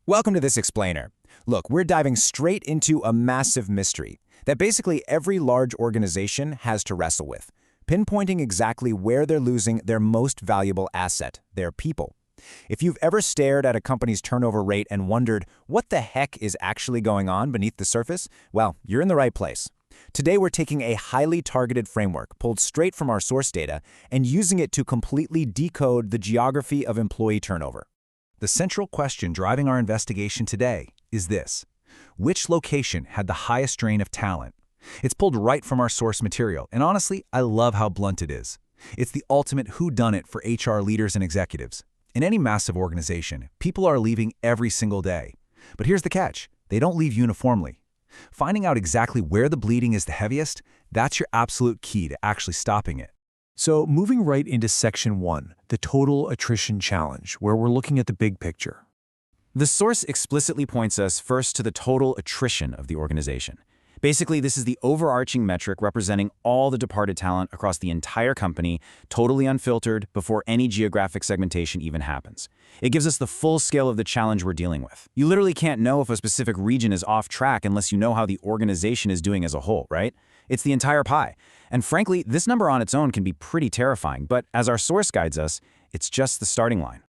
Welcome to this explainer. Look, we're diving straight into a massive mystery that basically every large organization has to wrestle with, pinpointing exactly where they're losing their most valuable asset, their people. If you've ever stared at a company's turnover rate and wondered what the heck is actually going on beneath the surface, well, you're in the right place. Today, we're taking a highly targeted framework pulled straight from our source data and using it to completely decode the geography of employee turnover. The central question driving our investigation today is this: which location had the highest drain of talent? It's pulled right from our source material, and honestly, I love how blunt it is. It's the ultimate whodunit for HR leaders and executives. In any massive organization, people are leaving every single day. But here's the catch: they don't leave uniformly. Finding out exactly where the bleeding is the heaviest, that's your absolute key to actually stopping it. So moving right into Section 1, the Total Attrition Challenge, where we're looking at the big picture. The source explicitly points us first to the total attrition of the organization. Basically, this is the overarching metric representing all the departed talent across the entire company, totally unfiltered, before any geographic segmentation even happens. It gives us the full scale of the challenge we're dealing with. You literally can't know if a specific region is off track unless you know how the organization is doing as a whole, right? It's the entire pie. And frankly, this number on its own can be pretty terrifying, but as our source guides us, it's just the starting line.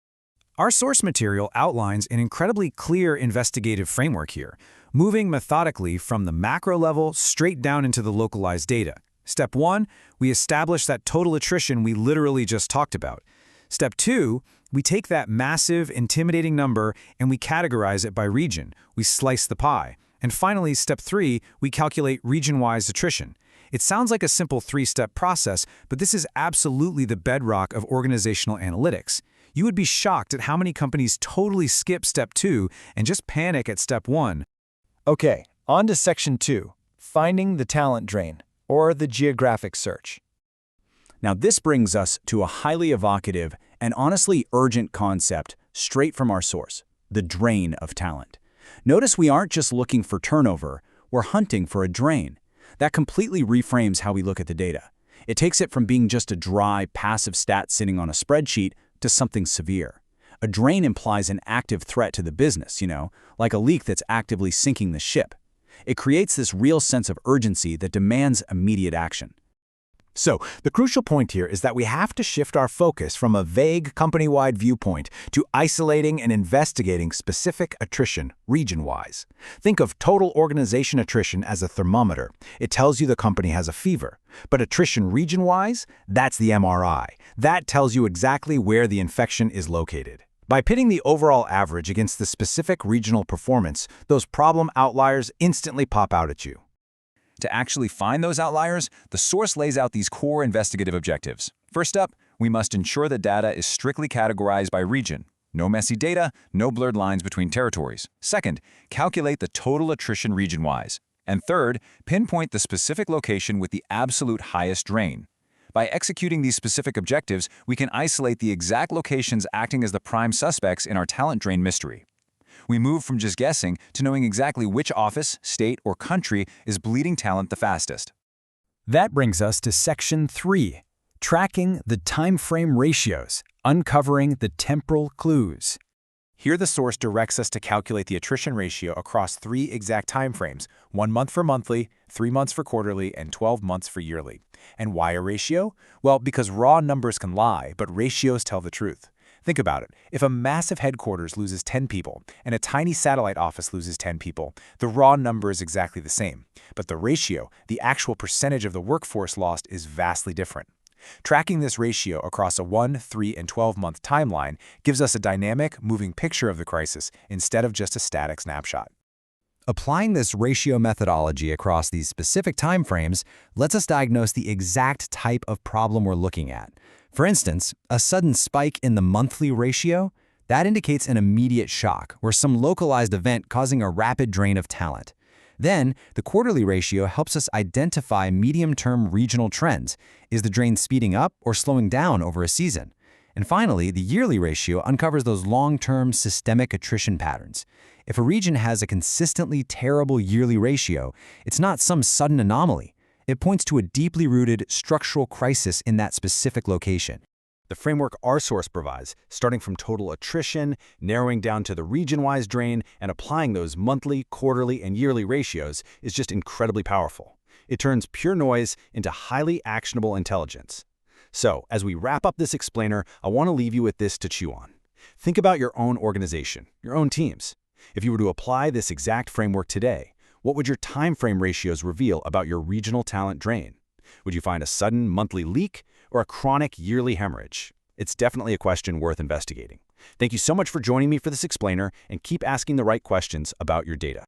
Our source material outlines an incredibly clear investigative framework here, moving methodically from the macro level straight down into the localized data. Step 1, we establish that total attrition we literally just talked about. Step 2, we take that massive, intimidating number and we categorize it by region. We slice the pie. And finally, Step 3, we calculate region-wise attrition. It sounds like a simple three-step process, but this is absolutely the bedrock of organizational analytics. You would be shocked at how many companies totally skip Step 2 and just panic at Step 1. Okay, on to Section 2, finding the talent drain, or the geographic search. Now, this brings us to a highly evocative and honestly urgent concept straight from our source: the drain of talent. Notice we aren't just looking for turnover, we're hunting for a drain. That completely reframes how we look at the data. It takes it from being just a dry, passive stat sitting on a spreadsheet to something severe. A drain implies an active threat to the business, like a leak that's actively sinking the ship. It creates this real sense of urgency that demands immediate action. So, the crucial point here is that we have to shift our focus from a vague company-wide viewpoint to isolating and investigating specific attrition region-wise. Think of total organization attrition as a thermometer. It tells you the company has a fever. But attrition region-wise, that's the MRI. That tells you exactly where the infection is located. By pitting the overall average against the specific regional performance, those problem outliers instantly pop out at you. To actually find those outliers, the source lays out these core investigative objectives. First up, we must ensure the data is strictly categorized by region. No messy data, no blurred lines between territories. Second, calculate the total attrition region-wise. And third, pinpoint the specific location with the absolute highest drain. By executing these specific objectives, we can isolate the exact locations acting as the prime suspects in our talent drain mystery. We move from just guessing to knowing exactly which office, state, or country is bleeding talent the fastest. That brings us to Section 3, tracking the time frame ratios, uncovering the temporal clues. Here the source directs us to calculate the attrition ratio across 3 exact timeframes: 1 month for monthly, 3 months for quarterly, and 12 months for yearly. And why a ratio? Well, because raw numbers can lie, but ratios tell the truth. Think about it. If a massive headquarters loses 10 people and a tiny satellite office loses 10 people, the raw number is exactly the same. But the ratio, the actual percentage of the workforce lost, is vastly different. Tracking this ratio across a 1, 3, and 12-month timeline gives us a dynamic, moving picture of the crisis instead of just a static snapshot. Applying this ratio methodology across these specific timeframes lets us diagnose the exact type of problem we're looking at. For instance, a sudden spike in the monthly ratio, that indicates an immediate shock or some localized event causing a rapid drain of talent. Then, the quarterly ratio helps us identify medium-term regional trends. Is the drain speeding up or slowing down over a season? And finally, the yearly ratio uncovers those long-term systemic attrition patterns. If a region has a consistently terrible yearly ratio, it's not some sudden anomaly. It points to a deeply rooted structural crisis in that specific location. The framework our source provides, starting from total attrition, narrowing down to the region-wise drain, and applying those monthly, quarterly, and yearly ratios, is just incredibly powerful. It turns pure noise into highly actionable intelligence. So, as we wrap up this explainer, I want to leave you with this to chew on. Think about your own organization, your own teams. If you were to apply this exact framework today, what would your time frame ratios reveal about your regional talent drain? Would you find a sudden monthly leak or a chronic yearly hemorrhage? It's definitely a question worth investigating. Thank you so much for joining me for this explainer, and keep asking the right questions about your data.